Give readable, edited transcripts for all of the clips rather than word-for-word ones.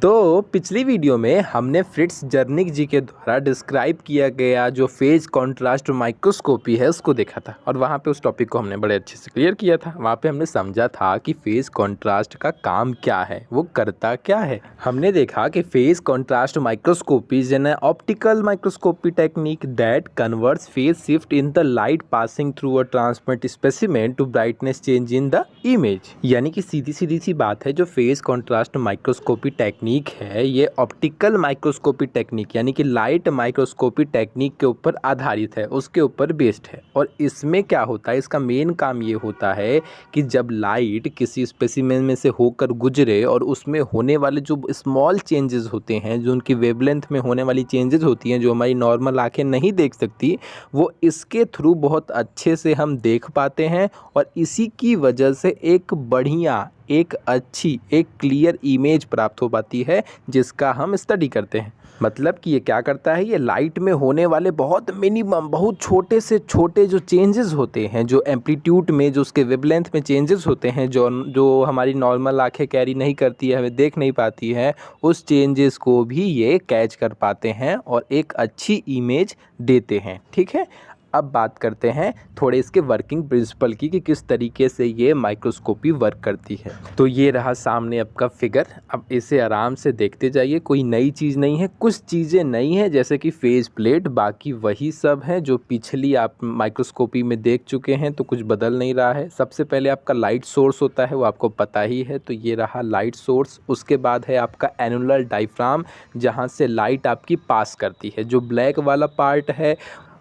तो पिछली वीडियो में हमने फ्रिट्ज जर्निक जी के द्वारा डिस्क्राइब किया गया जो फेज कॉन्ट्रास्ट माइक्रोस्कोपी है उसको देखा था और वहाँ पे उस टॉपिक को हमने बड़े अच्छे से क्लियर किया था। वहाँ पे हमने समझा था कि फेज कॉन्ट्रास्ट का काम क्या है, वो करता क्या है। हमने देखा कि phase contrast microscopy is an optical microscopy technique that converts phase shift in the light passing through a transmit specimen to brightness change in the image. यानी कि सीधी सी बात है, जो फेज कॉन्ट्रास्ट माइक्रोस्कोपी टेक्निक है ये ऑप्टिकल माइक्रोस्कोपी टेक्निक यानी कि light microscopy technique के ऊपर आधारित है, उसके ऊपर बेस्ड है। और इसमें क्या होता है, इसका मेन काम ये होता है कि जब लाइट किसी स्पेसिमेन में से होकर गुजरे और उसमें होने वाले जो स्मॉल चेंजेस होते हैं, जो उनकी वेवलेंथ में होने वाली चेंजेस होती हैं, जो हमारी नॉर्मल आंखें नहीं देख सकती, वो इसके थ्रू बहुत अच्छे से हम देख पाते हैं। और इसी की वजह से एक बढ़िया, एक अच्छी, एक क्लियर इमेज प्राप्त हो पाती है जिसका हम स्टडी करते हैं। मतलब कि ये क्या करता है, ये लाइट में होने वाले बहुत मिनिमम, बहुत छोटे से छोटे जो चेंजेस होते हैं, जो एम्पलीट्यूड में, जो उसके वेवलेंथ में चेंजेस होते हैं, जो हमारी नॉर्मल आंखें कैरी नहीं करती है, हमें देख नहीं पाती है, उस चेंजेस को भी ये कैच कर पाते हैं और एक अच्छी इमेज देते हैं। ठीक है, अब बात करते हैं थोड़े इसके वर्किंग प्रिंसिपल की कि किस तरीके से ये माइक्रोस्कोपी वर्क करती है। तो ये रहा सामने आपका फिगर, अब इसे आराम से देखते जाइए। कोई नई चीज़ नहीं है, कुछ चीज़ें नई हैं जैसे कि फेज प्लेट, बाकी वही सब है जो पिछली आप माइक्रोस्कोपी में देख चुके हैं, तो कुछ बदल नहीं रहा है। सबसे पहले आपका लाइट सोर्स होता है, वो आपको पता ही है, तो ये रहा लाइट सोर्स। उसके बाद है आपका एनुलर डायफ्राम, जहाँ से लाइट आपकी पास करती है। जो ब्लैक वाला पार्ट है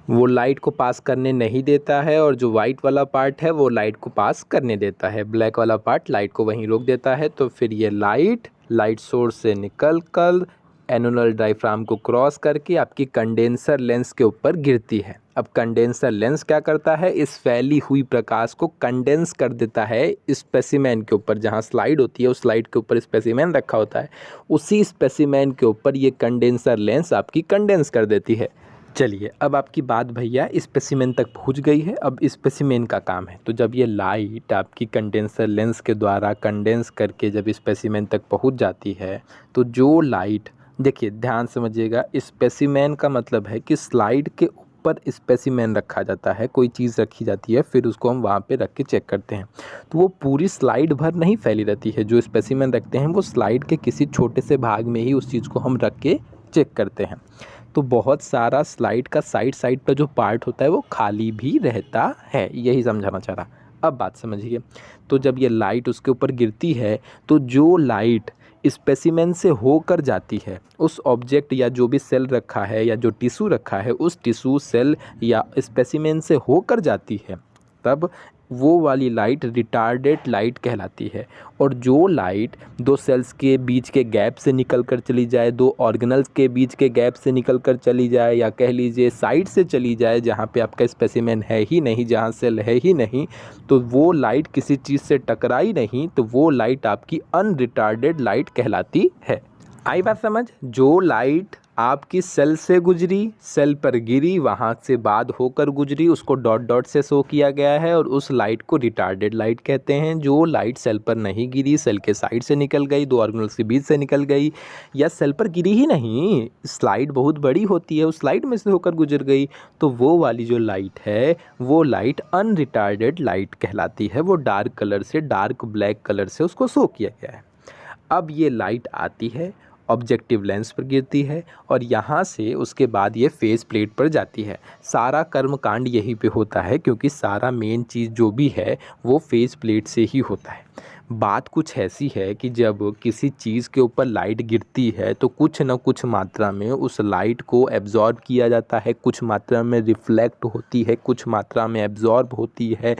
वो लाइट को पास करने नहीं देता है, और जो वाइट वाला पार्ट है वो लाइट को पास करने देता है। ब्लैक वाला पार्ट लाइट को वहीं रोक देता है। तो फिर ये लाइट सोर्स से निकल कर एनुलर डायफ्राम को क्रॉस करके आपकी कंडेंसर लेंस के ऊपर गिरती है। अब कंडेंसर लेंस क्या करता है, इस फैली हुई प्रकाश को कंडेंस कर देता है स्पेसिमेन के ऊपर। जहाँ स्लाइड होती है उस स्लाइड के ऊपर स्पेसिमेन रखा होता है, उसी स्पेसिमेन के ऊपर ये कंडेंसर लेंस आपकी कंडेंस कर देती है। चलिए, अब आपकी बात भैया स्पेसिमेन तक पहुंच गई है। अब स्पेसिमेन का काम है, तो जब ये लाइट आपकी कंडेंसर लेंस के द्वारा कंडेंस करके जब स्पेसिमेन तक पहुंच जाती है, तो जो लाइट, देखिए ध्यान समझिएगा, स्पेसिमेन का मतलब है कि स्लाइड के ऊपर स्पेसिमेन रखा जाता है, कोई चीज़ रखी जाती है, फिर उसको हम वहाँ पे रख के चेक करते हैं। तो वो पूरी स्लाइड भर नहीं फैली रहती है। जो स्पेसिमेन रखते हैं वो स्लाइड के किसी छोटे से भाग में ही उस चीज़ को हम रख के चेक करते हैं। तो बहुत सारा स्लाइड का साइड पर जो पार्ट होता है वो खाली भी रहता है, यही समझाना चाह रहा। अब बात समझिए, तो जब ये लाइट उसके ऊपर गिरती है, तो जो लाइट स्पेसिमेन से होकर जाती है, उस ऑब्जेक्ट या जो भी सेल रखा है या जो टिश्यू रखा है, उस टिश्यू, सेल या स्पेसिमेन से होकर जाती है, तब वो वाली लाइट रिटार्डेड लाइट कहलाती है। और जो लाइट दो सेल्स के बीच के गैप से निकल कर चली जाए, दो ऑर्गेनल्स के बीच के गैप से निकल कर चली जाए, या कह लीजिए साइड से चली जाए जहाँ पे आपका स्पेसिमेन है ही नहीं, जहाँ सेल है ही नहीं, तो वो लाइट किसी चीज़ से टकराई नहीं, तो वो लाइट आपकी अनरिटार्डेड लाइट कहलाती है। आई बात समझ? जो लाइट आपकी सेल से गुजरी, सेल पर गिरी, वहाँ से बाद होकर गुजरी, उसको डॉट डॉट से शो किया गया है, और उस लाइट को रिटार्डेड लाइट कहते हैं। जो लाइट सेल पर नहीं गिरी, सेल के साइड से निकल गई, दो ऑर्गेनल्स के बीच से निकल गई, या सेल पर गिरी ही नहीं, स्लाइड बहुत बड़ी होती है, उस स्लाइड में से होकर गुजर गई, तो वो वाली जो लाइट है वो लाइट अनरिटार्डेड लाइट कहलाती है। वो डार्क कलर से, डार्क ब्लैक कलर से उसको शो किया गया है। अब ये लाइट आती है, ऑब्जेक्टिव लेंस पर गिरती है, और यहाँ से उसके बाद ये फेस प्लेट पर जाती है। सारा कर्मकांड यहीं पे होता है, क्योंकि सारा मेन चीज़ जो भी है वो फेस प्लेट से ही होता है। बात कुछ ऐसी है कि जब किसी चीज़ के ऊपर लाइट गिरती है, तो कुछ न कुछ मात्रा में उस लाइट को एब्जॉर्ब किया जाता है, कुछ मात्रा में रिफ्लेक्ट होती है, कुछ मात्रा में एब्जॉर्ब होती है।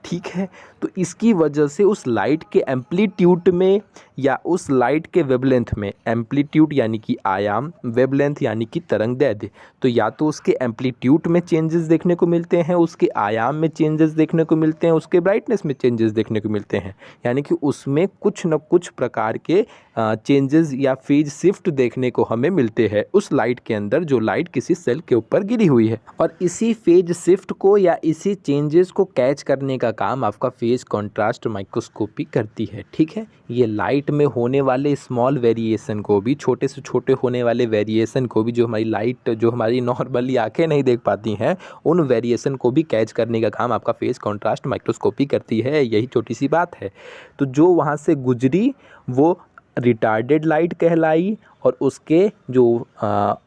ठीक है, तो इसकी वजह से उस लाइट के एम्पलीट्यूड में या उस लाइट के वेवलेंथ में, एम्पलीट्यूड यानी कि आयाम, वेवलेंथ यानी कि तरंगदैर्घ्य, तो या तो उसके एम्पलीट्यूड में चेंजेस देखने को मिलते हैं, उसके आयाम में चेंजेस देखने को मिलते हैं, उसके ब्राइटनेस में चेंजेस देखने को मिलते हैं। यानी कि उसमें कुछ न कुछ प्रकार के चेंजेस या फेज शिफ्ट देखने को हमें मिलते हैं उस लाइट के अंदर, जो लाइट किसी सेल के ऊपर गिरी हुई है। और इसी फेज शिफ्ट को या इसी चेंजेस को कैच करने का काम आपका फेज कॉन्ट्रास्ट माइक्रोस्कोपी करती है। ठीक है, ये लाइट में होने वाले स्मॉल वेरिएशन को भी, छोटे से छोटे होने वाले वेरिएशन को भी, जो हमारी लाइट, जो हमारी नॉर्मली आंखें नहीं देख पाती हैं, उन वेरिएशन को भी कैच करने का काम आपका फेज कॉन्ट्रास्ट माइक्रोस्कोपी करती है। यही छोटी सी बात है। तो जो वहाँ से गुजरी वो रिटार्डेड लाइट कहलाई, और उसके जो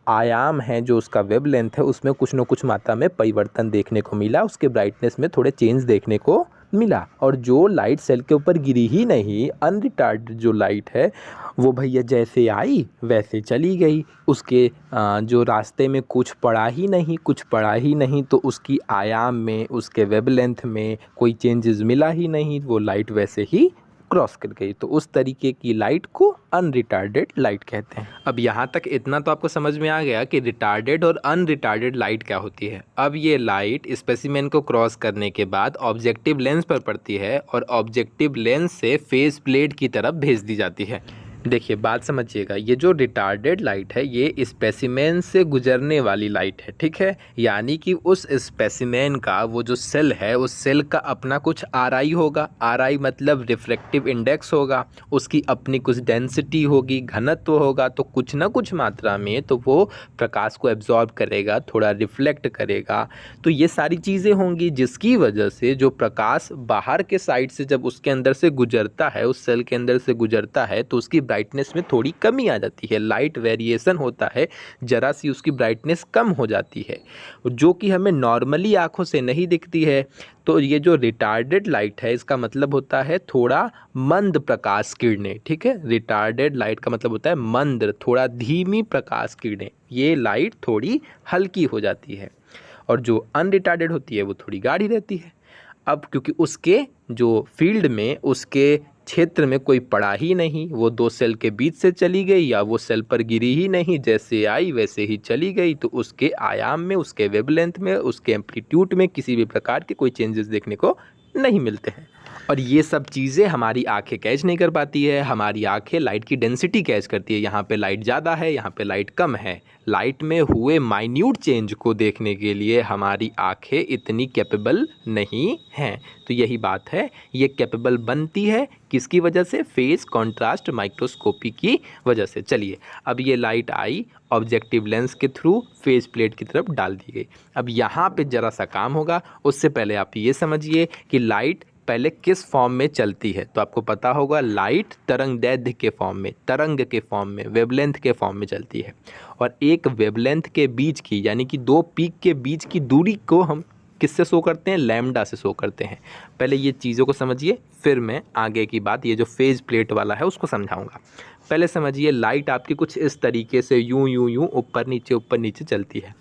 आयाम हैं, जो उसका वेवलेंथ है, उसमें कुछ न कुछ मात्रा में परिवर्तन देखने को मिला, उसके ब्राइटनेस में थोड़े चेंज देखने को मिला। और जो लाइट सेल के ऊपर गिरी ही नहीं, अनरिटार्डेड जो लाइट है, वो भैया जैसे आई वैसे चली गई। उसके जो रास्ते में कुछ पड़ा ही नहीं, तो उसकी आयाम में, उसके वेवलेंथ में कोई चेंजेस मिला ही नहीं, वो लाइट वैसे ही क्रॉस कर गई। तो उस तरीके की लाइट को अनरिटार्डेड लाइट कहते हैं। अब यहाँ तक इतना तो आपको समझ में आ गया कि रिटार्डेड और अनरिटार्डेड लाइट क्या होती है। अब ये लाइट स्पेसिमेन को क्रॉस करने के बाद ऑब्जेक्टिव लेंस पर पड़ती है, और ऑब्जेक्टिव लेंस से फेस प्लेट की तरफ भेज दी जाती है। देखिए, बात समझिएगा, ये जो रिटार्डेड लाइट है, ये स्पेसिमेन से गुजरने वाली लाइट है। ठीक है, यानी कि उस स्पेसिमेन का वो जो सेल है, उस सेल का अपना कुछ RI होगा। RI मतलब रिफ्रैक्टिव इंडेक्स होगा, उसकी अपनी कुछ डेंसिटी होगी, घनत्व होगा। तो कुछ ना कुछ मात्रा में तो वो प्रकाश को एब्जॉर्ब करेगा, थोड़ा रिफ्लेक्ट करेगा। तो ये सारी चीज़ें होंगी, जिसकी वजह से जो प्रकाश बाहर के साइड से जब उसके अंदर से गुजरता है, उस सेल के अंदर से गुजरता है, तो उसकी ब्राइटनेस में थोड़ी कमी आ जाती है। लाइट वेरिएशन होता है, जरा सी उसकी ब्राइटनेस कम हो जाती है, जो कि हमें नॉर्मली आंखों से नहीं दिखती है। तो ये जो रिटार्डेड लाइट है, इसका मतलब होता है थोड़ा मंद प्रकाश किरणें। ठीक है, रिटार्डेड लाइट का मतलब होता है मंद, थोड़ा धीमी प्रकाश किरणें। ये लाइट थोड़ी हल्की हो जाती है, और जो अनरिटार्डेड होती है वो थोड़ी गाढ़ी रहती है। अब क्योंकि उसके जो फील्ड में, उसके क्षेत्र में कोई पड़ा ही नहीं, वो दो सेल के बीच से चली गई, या वो सेल पर गिरी ही नहीं, जैसे आई वैसे ही चली गई, तो उसके आयाम में, उसके वेवलेंथ में, उसके एम्पलीट्यूड में किसी भी प्रकार के कोई चेंजेस देखने को नहीं मिलते हैं। और ये सब चीज़ें हमारी आंखें कैच नहीं कर पाती है। हमारी आंखें लाइट की डेंसिटी कैच करती है, यहाँ पे लाइट ज़्यादा है, यहाँ पे लाइट कम है। लाइट में हुए माइन्यूट चेंज को देखने के लिए हमारी आंखें इतनी कैपेबल नहीं हैं। तो यही बात है, ये कैपेबल बनती है किसकी वजह से? फेज कॉन्ट्रास्ट माइक्रोस्कोपी की वजह से। चलिए, अब ये लाइट आई, ऑब्जेक्टिव लेंस के थ्रू फेज प्लेट की तरफ डाल दी गई। अब यहाँ पे ज़रा सा काम होगा। उससे पहले आप ये समझिए कि लाइट पहले किस फॉर्म में चलती है। तो आपको पता होगा, लाइट तरंगदैर्घ्य के फॉर्म में, तरंग के फॉर्म में, वेवलेंथ के फॉर्म में चलती है। और एक वेवलेंथ के बीच की, यानी कि दो पीक के बीच की दूरी को हम किससे शो करते हैं? लैम्डा से शो करते हैं। पहले ये चीज़ों को समझिए, फिर मैं आगे की बात, ये जो फेज प्लेट वाला है उसको समझाऊंगा। पहले समझिए, लाइट आपकी कुछ इस तरीके से यूं यूं यूं ऊपर नीचे चलती है।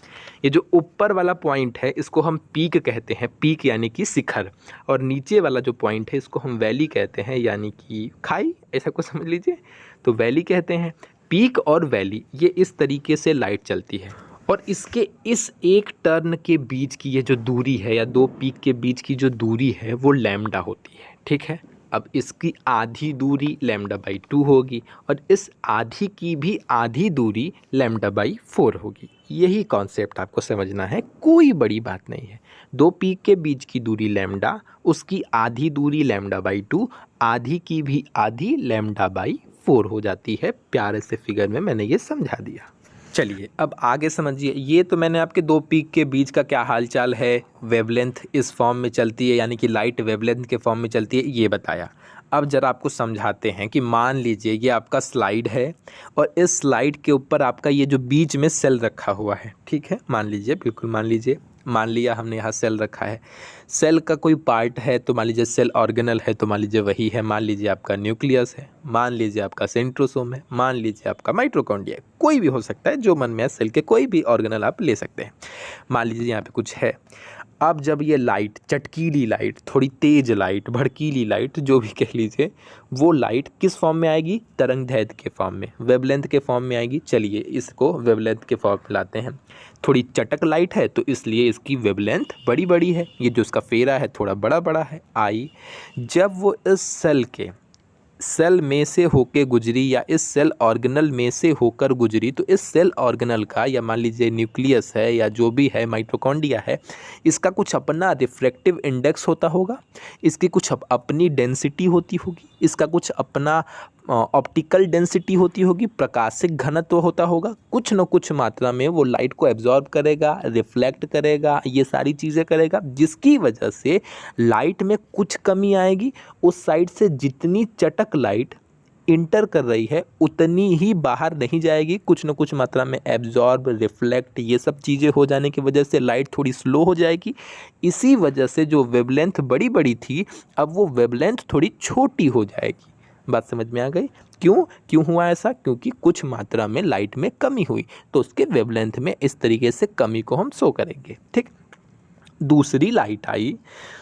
ये जो ऊपर वाला पॉइंट है, इसको हम पीक कहते हैं, पीक यानी कि शिखर। और नीचे वाला जो पॉइंट है, इसको हम वैली कहते हैं, यानी कि खाई, ऐसा कुछ समझ लीजिए। तो वैली कहते हैं। पीक और वैली, ये इस तरीके से लाइट चलती है। और इसके इस एक टर्न के बीच की ये जो दूरी है, या दो पीक के बीच की जो दूरी है, वो लैम्डा होती है। ठीक है, अब इसकी आधी दूरी λ/2 होगी, और इस आधी की भी आधी दूरी λ/4 होगी। यही कॉन्सेप्ट आपको समझना है, कोई बड़ी बात नहीं है। दो पीक के बीच की दूरी लैम्डा, उसकी आधी दूरी λ/2, आधी की भी आधी λ/4 हो जाती है। प्यारे से फिगर में मैंने ये समझा दिया। चलिए, अब आगे समझिए। ये तो मैंने आपके दो पीक के बीच का क्या हालचाल है, वेवलेंथ इस फॉर्म में चलती है, यानी कि लाइट वेवलेंथ के फॉर्म में चलती है, ये बताया। अब जरा आपको समझाते हैं कि मान लीजिए ये आपका स्लाइड है, और इस स्लाइड के ऊपर आपका ये जो बीच में सेल रखा हुआ है। ठीक है, मान लीजिए, बिल्कुल मान लीजिए, मान लिया हमने यहाँ सेल रखा है। सेल का कोई पार्ट है, तो मान लीजिए सेल ऑर्गेनल है, तो मान लीजिए वही है। मान लीजिए आपका न्यूक्लियस है, मान लीजिए आपका सेंट्रोसोम है, मान लीजिए आपका माइटोकॉन्ड्रिया है, कोई भी हो सकता है, जो मन में है सेल के कोई भी ऑर्गेनल आप ले सकते हैं। मान लीजिए यहाँ पे कुछ है। अब जब ये लाइट, चटकीली लाइट, थोड़ी तेज लाइट, भड़कीली लाइट, जो भी कह लीजिए, वो लाइट किस फॉर्म में आएगी? तरंगदैर्घ्य के फॉर्म में, वेवलेंथ के फॉर्म में आएगी। चलिए, इसको वेवलेंथ के फॉर्म में लाते हैं। थोड़ी चटक लाइट है, तो इसलिए इसकी वेवलेंथ बड़ी बड़ी है। ये जो इसका फेरा है, थोड़ा बड़ा बड़ा है। आई, जब वो इस सेल के सेल में से होके गुजरी या इस सेल ऑर्गेनल में से होकर गुजरी, तो इस सेल ऑर्गेनल का या मान लीजिए न्यूक्लियस है या जो भी है माइटोकॉन्ड्रिया है, इसका कुछ अपना रिफ्रैक्टिव इंडेक्स होता होगा, इसकी कुछ अपनी डेंसिटी होती होगी, इसका कुछ अपना ऑप्टिकल डेंसिटी होती होगी, प्रकाशिक घनत्व होता होगा, कुछ न कुछ मात्रा में वो लाइट को एब्जॉर्ब करेगा, रिफ्लेक्ट करेगा, ये सारी चीज़ें करेगा, जिसकी वजह से लाइट में कुछ कमी आएगी। उस साइड से जितनी चटक लाइट इंटर कर रही है उतनी ही बाहर नहीं जाएगी, कुछ न कुछ मात्रा में एब्जॉर्ब, रिफ्लेक्ट, ये सब चीज़ें हो जाने की वजह से लाइट थोड़ी स्लो हो जाएगी। इसी वजह से जो वेवलेंथ बड़ी बड़ी थी, अब वो वेवलेंथ थोड़ी छोटी हो जाएगी। बात समझ में आ गई? क्यों हुआ ऐसा? क्योंकि कुछ मात्रा में लाइट में कमी हुई, तो उसके वेवलेंथ में इस तरीके से कमी को हम शो करेंगे। ठीक, दूसरी लाइट आई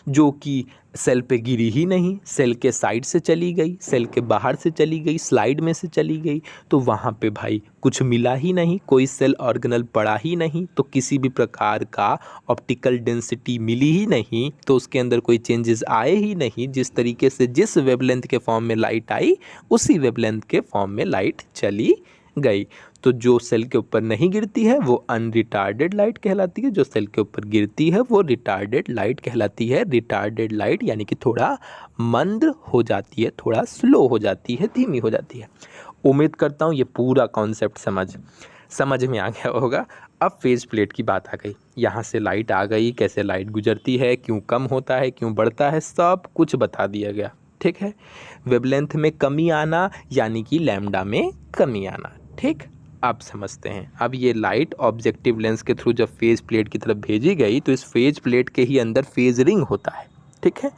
जो कि सेल पे गिरी ही नहीं, सेल के साइड से चली गई, सेल के बाहर से चली गई, स्लाइड में से चली गई, तो वहाँ पे भाई कुछ मिला ही नहीं, कोई सेल ऑर्गेनल पड़ा ही नहीं, तो किसी भी प्रकार का ऑप्टिकल डेंसिटी मिली ही नहीं, तो उसके अंदर कोई चेंजेस आए ही नहीं। जिस तरीके से जिस वेवलेंथ के फॉर्म में लाइट आई, उसी वेवलेंथ के फॉर्म में लाइट चली गई। तो जो सेल के ऊपर नहीं गिरती है वो अनरिटार्डेड लाइट कहलाती है, जो सेल के ऊपर गिरती है वो रिटार्डेड लाइट कहलाती है। रिटार्डेड लाइट यानी कि थोड़ा मंद हो जाती है, थोड़ा स्लो हो जाती है, धीमी हो जाती है। उम्मीद करता हूँ ये पूरा कॉन्सेप्ट समझ में आ गया होगा। अब फेज प्लेट की बात आ गई, यहाँ से लाइट आ गई, कैसे लाइट गुजरती है, क्यों कम होता है, क्यों बढ़ता है, सब कुछ बता दिया गया। ठीक है, वेवलेंथ में कमी आना यानी कि लैम्डा में कमी आना। ठीक, अब समझते हैं। अब ये लाइट ऑब्जेक्टिव लेंस के थ्रू जब फेज प्लेट की तरफ भेजी गई, तो इस फेज प्लेट के ही अंदर फेज रिंग होता है। ठीक है,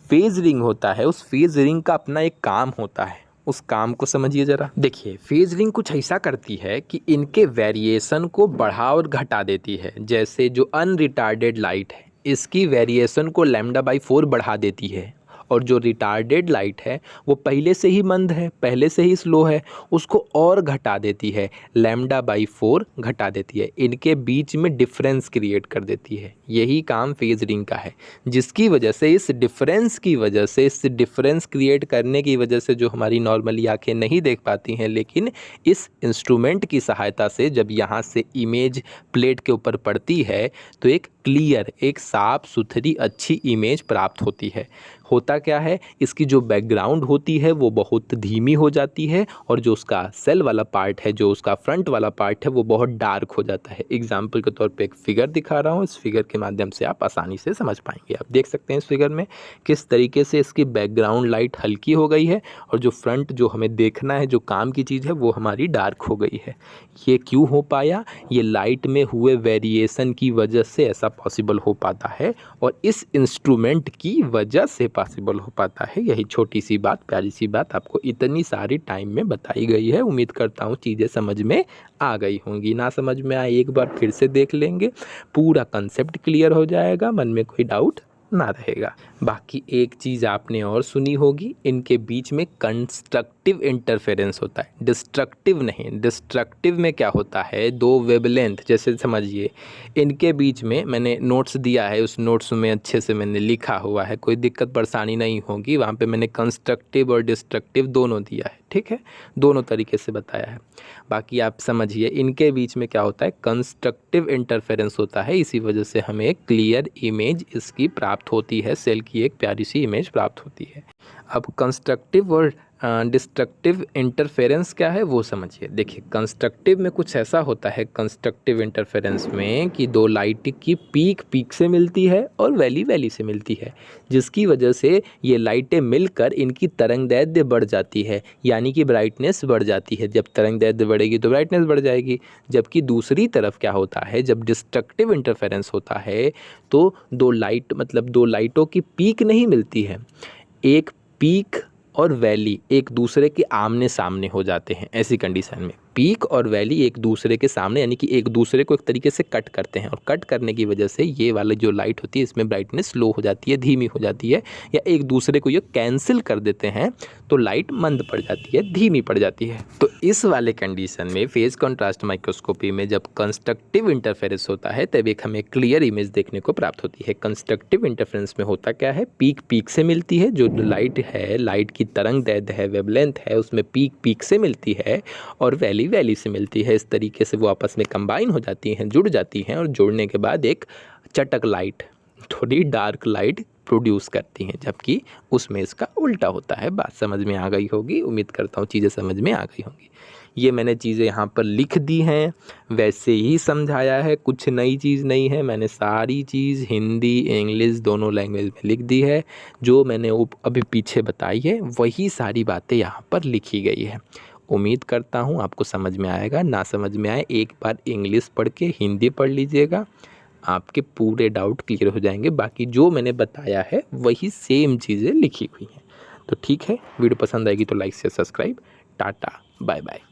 फेज रिंग होता है, उस फेज रिंग का अपना एक काम होता है, उस काम को समझिए ज़रा। देखिए, फेज रिंग कुछ ऐसा करती है कि इनके वेरिएशन को बढ़ा और घटा देती है। जैसे जो अनरिटार्डेड लाइट है, इसकी वेरिएशन को λ/4 बढ़ा देती है, और जो रिटार्डेड लाइट है वो पहले से ही मंद है, पहले से ही स्लो है, उसको और घटा देती है, λ/4 घटा देती है, इनके बीच में डिफरेंस क्रिएट कर देती है। यही काम फेज रिंग का है, जिसकी वजह से इस डिफरेंस क्रिएट करने की वजह से जो हमारी नॉर्मली आंखें नहीं देख पाती हैं, लेकिन इस इंस्ट्रूमेंट की सहायता से जब यहाँ से इमेज प्लेट के ऊपर पड़ती है तो एक क्लियर, एक साफ सुथरी अच्छी इमेज प्राप्त होती है। होता क्या है, इसकी जो बैकग्राउंड होती है वो बहुत धीमी हो जाती है, और जो उसका सेल वाला पार्ट है, जो उसका फ्रंट वाला पार्ट है, वो बहुत डार्क हो जाता है। एग्जाम्पल के तौर पे एक फिगर दिखा रहा हूँ, इस फिगर के माध्यम से आप आसानी से समझ पाएंगे। आप देख सकते हैं इस फिगर में किस तरीके से इसकी बैकग्राउंड लाइट हल्की हो गई है, और जो फ्रंट जो हमें देखना है, जो काम की चीज़ है, वो हमारी डार्क हो गई है। ये क्यों हो पाया? ये लाइट में हुए वेरिएशन की वजह से ऐसा पॉसिबल हो पाता है, और इस इंस्ट्रूमेंट की वजह से पॉसिबल हो पाता है। यही छोटी सी बात, प्यारी सी बात आपको इतनी सारी टाइम में बताई गई है। उम्मीद करता हूँ चीज़ें समझ में आ गई होंगी। ना समझ में आए एक बार फिर से देख लेंगे, पूरा कंसेप्ट क्लियर हो जाएगा, मन में कोई डाउट ना रहेगा। बाकी एक चीज़ आपने और सुनी होगी, इनके बीच में कंस्ट्रक्टिव इंटरफेरेंस होता है, डिस्ट्रक्टिव नहीं। डिस्ट्रक्टिव में क्या होता है, दो वेवलेंथ, जैसे समझिए इनके बीच में मैंने नोट्स दिया है, उस नोट्स में अच्छे से मैंने लिखा हुआ है, कोई दिक्कत परेशानी नहीं होगी। वहाँ पे मैंने कंस्ट्रक्टिव और डिस्ट्रक्टिव दोनों दिया है। ठीक है, दोनों तरीके से बताया है। बाकी आप समझिए इनके बीच में क्या होता है, कंस्ट्रक्टिव इंटरफेरेंस होता है, इसी वजह से हमें क्लियर इमेज इसकी प्राप्त होती है, सेल की एक प्यारी सी इमेज प्राप्त होती है। अब कंस्ट्रक्टिव और डिस्ट्रक्टिव इंटरफेरेंस क्या है वो समझिए। देखिए, कंस्ट्रक्टिव में कुछ ऐसा होता है, कंस्ट्रक्टिव इंटरफेरेंस में कि दो लाइट की पीक से मिलती है और वैली से मिलती है, जिसकी वजह से ये लाइटें मिलकर इनकी तरंगदैर्ध्य बढ़ जाती है, यानी कि ब्राइटनेस बढ़ जाती है। जब तरंगदैर्ध्य बढ़ेगी तो ब्राइटनेस बढ़ जाएगी। जबकि दूसरी तरफ क्या होता है, जब डिस्ट्रक्टिव इंटरफेरेंस होता है तो दो लाइटों की पीक नहीं मिलती है, एक पीक और वैली एक दूसरे के आमने सामने हो जाते हैं। ऐसी कंडीशन में पीक और वैली एक दूसरे के सामने, यानी कि एक दूसरे को एक तरीके से कट करते हैं, और कट करने की वजह से ये वाली जो लाइट होती है इसमें ब्राइटनेस लो हो जाती है, धीमी हो जाती है, या एक दूसरे को ये कैंसिल कर देते हैं तो लाइट मंद पड़ जाती है, धीमी पड़ जाती है। तो इस वाले कंडीशन में फेज कॉन्ट्रास्ट माइक्रोस्कोपी में जब कंस्ट्रक्टिव इंटरफेरेंस होता है तब एक हमें क्लियर इमेज देखने को प्राप्त होती है। कंस्ट्रक्टिव इंटरफेरेंस में होता क्या है, पीक पीक से मिलती है, जो लाइट है, लाइट की तरंग दैर्ध्य है, वेवलेंथ है, उसमें पीक पीक से मिलती है और वैली वैली से मिलती है। इस तरीके से वो आपस में कंबाइन हो जाती हैं, जुड़ जाती हैं, और जुड़ने के बाद एक चटक लाइट, थोड़ी डार्क लाइट प्रोड्यूस करती हैं, जबकि उसमें इसका उल्टा होता है। बात समझ में आ गई होगी, उम्मीद करता हूँ चीज़ें समझ में आ गई होंगी। ये मैंने चीज़ें यहाँ पर लिख दी हैं, वैसे ही समझाया है, कुछ नई चीज़ नहीं है। मैंने सारी चीज़ हिंदी इंग्लिश दोनों लैंग्वेज में लिख दी है। जो मैंने अभी पीछे बताई है वही सारी बातें यहाँ पर लिखी गई है। उम्मीद करता हूँ आपको समझ में आएगा। ना समझ में आए एक बार इंग्लिश पढ़ के हिंदी पढ़ लीजिएगा, आपके पूरे डाउट क्लियर हो जाएंगे। बाकी जो मैंने बताया है वही सेम चीज़ें लिखी हुई हैं। तो ठीक है, वीडियो पसंद आएगी तो like share subscribe. Tata bye bye.